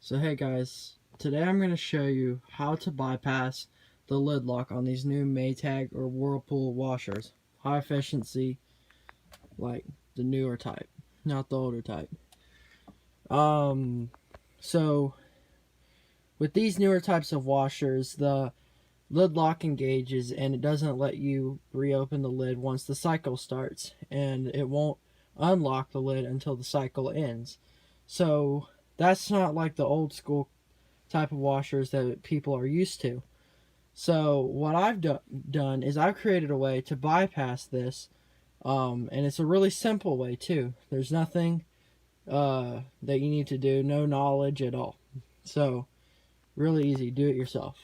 So hey guys, today I'm going to show you how to bypass the lid lock on these new Maytag or Whirlpool washers. High efficiency, like the newer type, not the older type. So with these newer types of washers, the lid lock engages and it doesn't let you reopen the lid once the cycle starts, and it won't unlock the lid until the cycle ends. So that's not like the old school type of washers that people are used to. So what I've done is I've created a way to bypass this, and it's a really simple way too. There's nothing that you need to do, no knowledge at all. So really easy, do it yourself.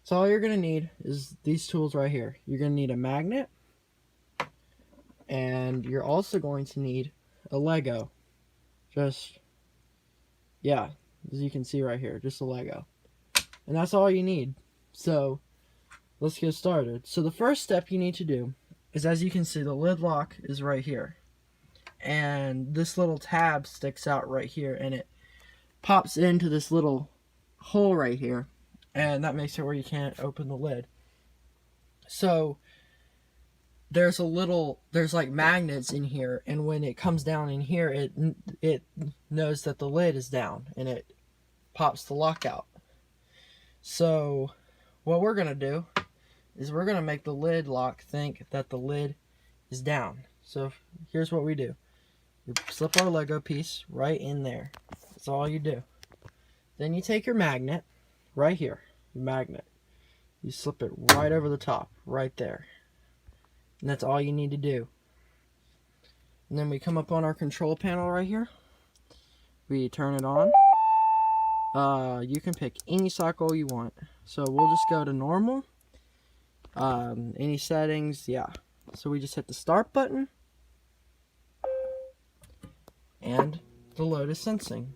So all you're going to need is these tools right here. You're going to need a magnet, and you're also going to need a Lego. Yeah, as you can see right here, just a Lego. And that's all you need. So let's get started. So the first step you need to do is, as you can see, the lid lock is right here. And this little tab sticks out right here, and it pops into this little hole right here. And that makes it where you can't open the lid. So there's like magnets in here, and when it comes down in here, it knows that the lid is down, and it pops the lock out. So what we're gonna do is we're gonna make the lid lock think that the lid is down. So here's what we do. You slip our Lego piece right in there. That's all you do. Then you take your magnet right here, your magnet. You slip it right over the top, right there. And that's all you need to do. And then we come up on our control panel right here. We turn it on. You can pick any cycle you want. So we'll just go to normal. Any settings, yeah. So we just hit the start button. And the load is sensing.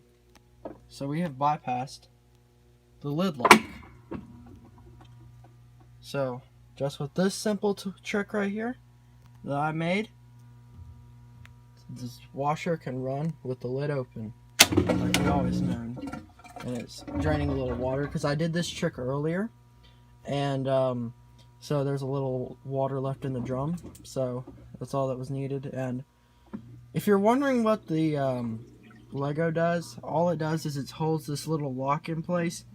So we have bypassed the lid lock. So just with this simple trick right here that I made, this washer can run with the lid open, like we always known. And it's draining a little water because I did this trick earlier, and so there's a little water left in the drum, so that's all that was needed. And if you're wondering what the Lego does, all it does is it holds this little lock in place.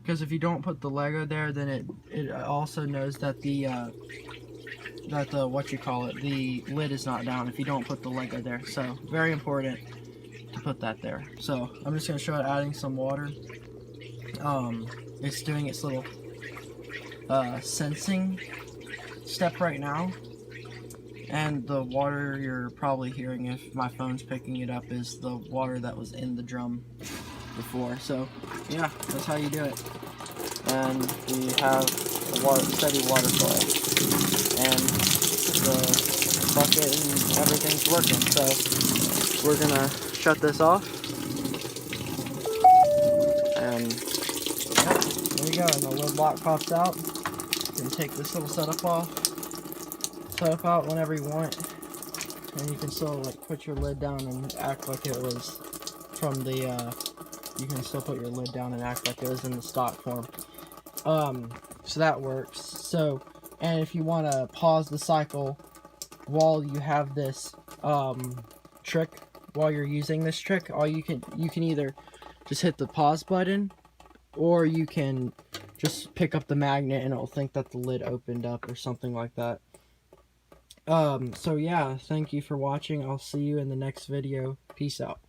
Because if you don't put the Lego there, then it also knows that the the lid is not down if you don't put the Lego there. So very important to put that there. So I'm just gonna show it adding some water. It's doing its little sensing step right now, and the water you're probably hearing, if my phone's picking it up, is the water that was in the drum before. So yeah, that's how you do it. And we have a steady water flow, and the bucket and everything's working. So we're gonna shut this off, and yeah, there you go. And the lid lock pops out. You can take this little setup out whenever you want, and you can still like put your lid down and act like it was from the you can still put your lid down and act like it was in the stock form. So that works. So, and if you want to pause the cycle while you have this trick, while you're using this trick, you can either just hit the pause button, or you can just pick up the magnet and it'll think that the lid opened up or something like that. So yeah, thank you for watching. I'll see you in the next video. Peace out.